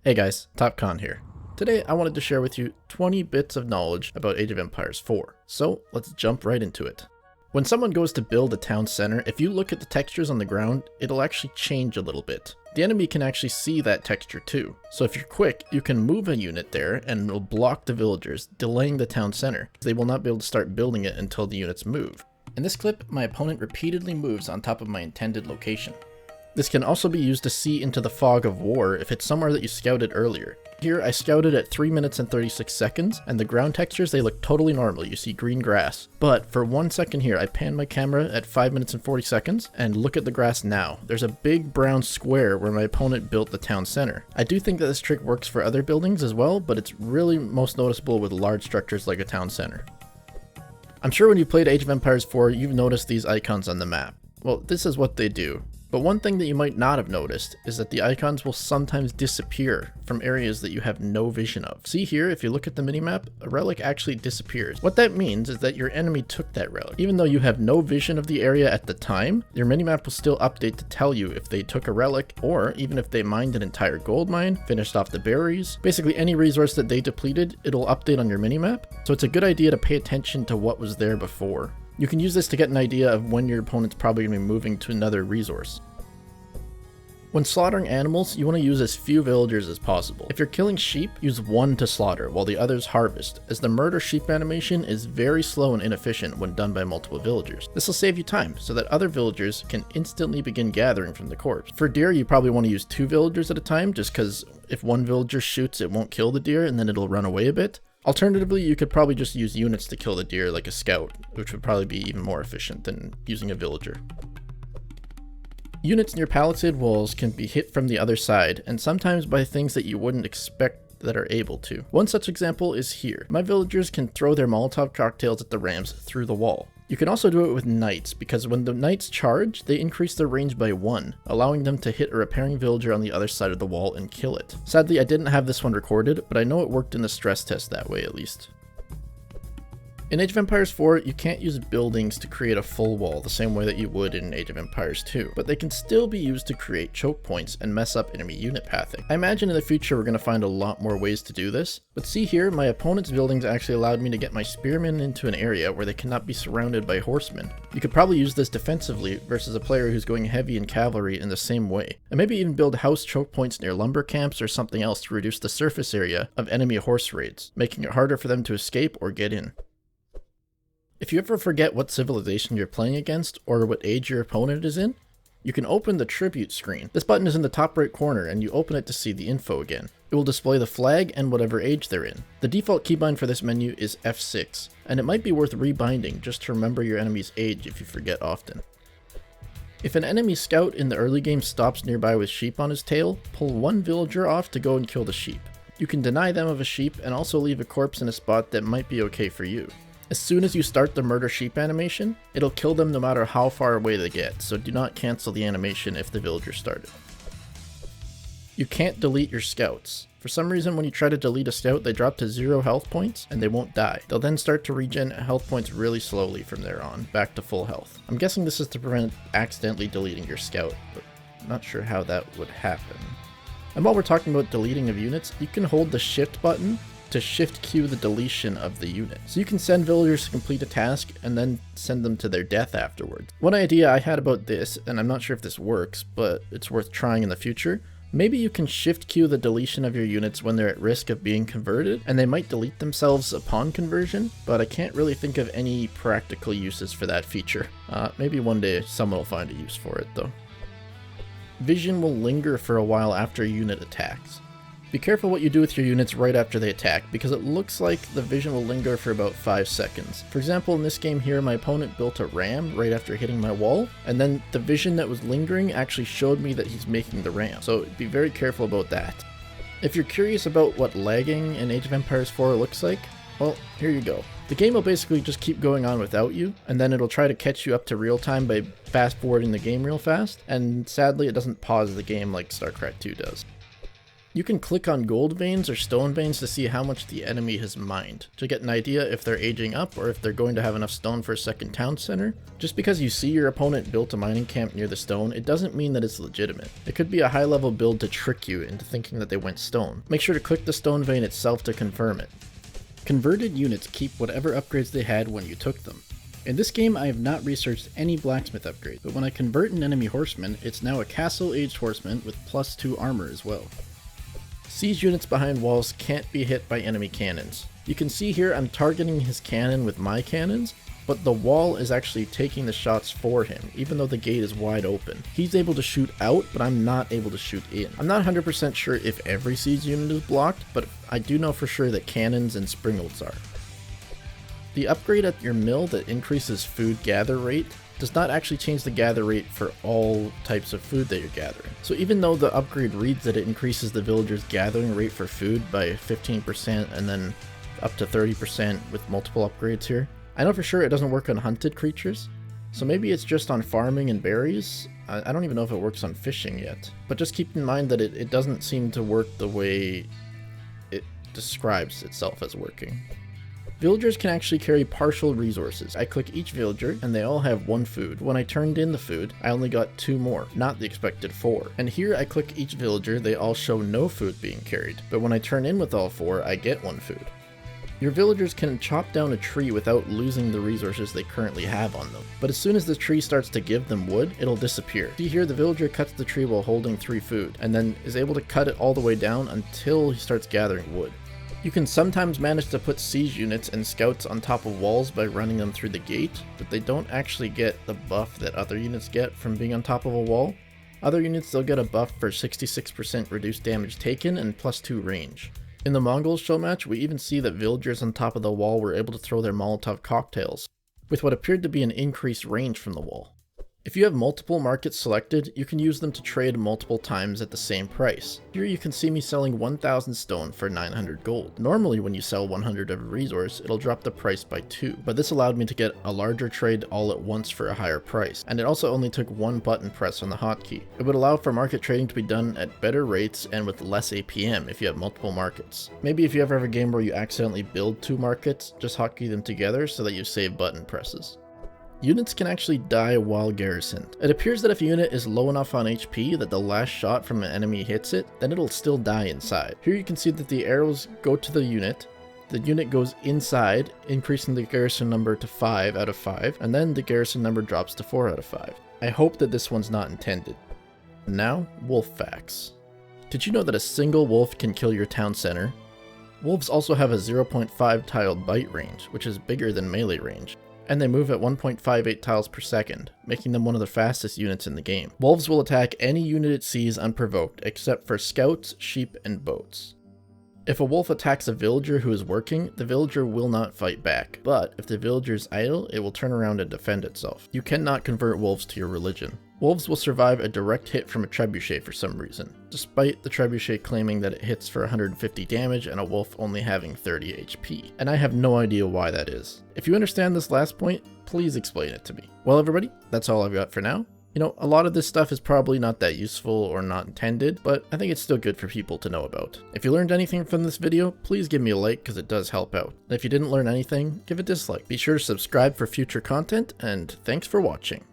Hey guys, TopCon here. Today I wanted to share with you 20 bits of knowledge about Age of Empires 4, so let's jump right into it. When someone goes to build a town center, if you look at the textures on the ground, it'll actually change a little bit. The enemy can actually see that texture too, so if you're quick, you can move a unit there and it'll block the villagers, delaying the town center. They will not be able to start building it until the units move. In this clip, my opponent repeatedly moves on top of my intended location. This can also be used to see into the fog of war if it's somewhere that you scouted earlier. Here I scouted at 3 minutes and 36 seconds, and the ground textures, they look totally normal. You see green grass. But for 1 second here, I pan my camera at 5 minutes and 40 seconds, and look at the grass now. There's a big brown square where my opponent built the town center. I do think that this trick works for other buildings as well, but it's really most noticeable with large structures like a town center. I'm sure when you played Age of Empires 4, you've noticed these icons on the map. Well, this is what they do. But one thing that you might not have noticed is that the icons will sometimes disappear from areas that you have no vision of. See here, if you look at the minimap, a relic actually disappears. What that means is that your enemy took that relic. Even though you have no vision of the area at the time, your minimap will still update to tell you if they took a relic, or even if they mined an entire gold mine, finished off the berries. Basically any resource that they depleted, it'll update on your minimap. So it's a good idea to pay attention to what was there before. You can use this to get an idea of when your opponent's probably going to be moving to another resource. When slaughtering animals, you want to use as few villagers as possible. If you're killing sheep, use one to slaughter while the others harvest, as the murder sheep animation is very slow and inefficient when done by multiple villagers. This will save you time, so that other villagers can instantly begin gathering from the corpse. For deer, you probably want to use 2 villagers at a time, just because if one villager shoots, it won't kill the deer and then it'll run away a bit. Alternatively, you could probably just use units to kill the deer like a scout, which would probably be even more efficient than using a villager. Units near palisade walls can be hit from the other side, and sometimes by things that you wouldn't expect that are able to. One such example is here. My villagers can throw their Molotov cocktails at the rams through the wall. You can also do it with knights, because when the knights charge, they increase their range by 1, allowing them to hit a repairing villager on the other side of the wall and kill it. Sadly, I didn't have this one recorded, but I know it worked in the stress test that way at least. In Age of Empires 4, you can't use buildings to create a full wall the same way that you would in Age of Empires 2, but they can still be used to create choke points and mess up enemy unit pathing. I imagine in the future we're going to find a lot more ways to do this, but see here, my opponent's buildings actually allowed me to get my spearmen into an area where they cannot be surrounded by horsemen. You could probably use this defensively versus a player who's going heavy in cavalry in the same way, and maybe even build house choke points near lumber camps or something else to reduce the surface area of enemy horse raids, making it harder for them to escape or get in. If you ever forget what civilization you're playing against, or what age your opponent is in, you can open the tribute screen. This button is in the top right corner and you open it to see the info again. It will display the flag and whatever age they're in. The default keybind for this menu is F6, and it might be worth rebinding just to remember your enemy's age if you forget often. If an enemy scout in the early game stops nearby with sheep on his tail, pull one villager off to go and kill the sheep. You can deny them of a sheep and also leave a corpse in a spot that might be okay for you. As soon as you start the murder sheep animation, it'll kill them no matter how far away they get, so do not cancel the animation if the villager started. You can't delete your scouts. For some reason when you try to delete a scout, they drop to 0 health points and they won't die. They'll then start to regen health points really slowly from there on, back to full health. I'm guessing this is to prevent accidentally deleting your scout, but I'm not sure how that would happen. And while we're talking about deleting of units, you can hold the shift button to shift queue the deletion of the unit. So you can send villagers to complete a task and then send them to their death afterwards. One idea I had about this, and I'm not sure if this works, but it's worth trying in the future, maybe you can shift queue the deletion of your units when they're at risk of being converted, and they might delete themselves upon conversion, but I can't really think of any practical uses for that feature. Maybe one day someone will find a use for it though. Vision will linger for a while after a unit attacks. Be careful what you do with your units right after they attack, because it looks like the vision will linger for about 5 seconds. For example, in this game here, my opponent built a ram right after hitting my wall, and then the vision that was lingering actually showed me that he's making the ram, so be very careful about that. If you're curious about what lagging in Age of Empires 4 looks like, well, here you go. The game will basically just keep going on without you, and then it'll try to catch you up to real time by fast forwarding the game real fast, and sadly it doesn't pause the game like StarCraft 2 does. You can click on gold veins or stone veins to see how much the enemy has mined, to get an idea if they're aging up or if they're going to have enough stone for a second town center. Just because you see your opponent built a mining camp near the stone, it doesn't mean that it's legitimate. It could be a high level build to trick you into thinking that they went stone. Make sure to click the stone vein itself to confirm it. Converted units keep whatever upgrades they had when you took them. In this game, I have not researched any blacksmith upgrades, but when I convert an enemy horseman, it's now a castle-aged horseman with +2 armor as well. Siege units behind walls can't be hit by enemy cannons. You can see here I'm targeting his cannon with my cannons, but the wall is actually taking the shots for him, even though the gate is wide open. He's able to shoot out, but I'm not able to shoot in. I'm not 100% sure if every siege unit is blocked, but I do know for sure that cannons and springolds are. The upgrade at your mill that increases food gather rate does not actually change the gather rate for all types of food that you're gathering. So even though the upgrade reads that it increases the villagers' gathering rate for food by 15% and then up to 30% with multiple upgrades here, I know for sure it doesn't work on hunted creatures. So maybe it's just on farming and berries. I don't even know if it works on fishing yet. But just keep in mind that it doesn't seem to work the way it describes itself as working. Villagers can actually carry partial resources. I click each villager and they all have 1 food. When I turned in the food, I only got 2 more, not the expected 4. And here I click each villager, they all show no food being carried. But when I turn in with all 4, I get 1 food. Your villagers can chop down a tree without losing the resources they currently have on them. But as soon as the tree starts to give them wood, it'll disappear. See here, the villager cuts the tree while holding 3 food, and then is able to cut it all the way down until he starts gathering wood. You can sometimes manage to put siege units and scouts on top of walls by running them through the gate, but they don't actually get the buff that other units get from being on top of a wall. Other units, they'll get a buff for 66% reduced damage taken and +2 range. In the Mongols show match, we even see that villagers on top of the wall were able to throw their Molotov cocktails, with what appeared to be an increased range from the wall. If you have multiple markets selected, you can use them to trade multiple times at the same price. Here you can see me selling 1000 stone for 900 gold. Normally when you sell 100 of a resource, it'll drop the price by 2, but this allowed me to get a larger trade all at once for a higher price, and it also only took 1 button press on the hotkey. It would allow for market trading to be done at better rates and with less APM if you have multiple markets. Maybe if you ever have a game where you accidentally build 2 markets, just hotkey them together so that you save button presses. Units can actually die while garrisoned. It appears that if a unit is low enough on HP that the last shot from an enemy hits it, then it'll still die inside. Here you can see that the arrows go to the unit goes inside, increasing the garrison number to 5 out of 5, and then the garrison number drops to 4 out of 5. I hope that this one's not intended. Now, wolf facts. Did you know that a single wolf can kill your town center? Wolves also have a 0.5 tiled bite range, which is bigger than melee range. And they move at 1.58 tiles per second, making them one of the fastest units in the game. Wolves will attack any unit it sees unprovoked, except for scouts, sheep, and boats. If a wolf attacks a villager who is working, the villager will not fight back, but if the villager is idle, it will turn around and defend itself. You cannot convert wolves to your religion. Wolves will survive a direct hit from a trebuchet for some reason, despite the trebuchet claiming that it hits for 150 damage and a wolf only having 30 HP. And I have no idea why that is. If you understand this last point, please explain it to me. Well everybody, that's all I've got for now. You know, a lot of this stuff is probably not that useful or not intended, but I think it's still good for people to know about. If you learned anything from this video, please give me a like because it does help out. And if you didn't learn anything, give a dislike. Be sure to subscribe for future content, and thanks for watching.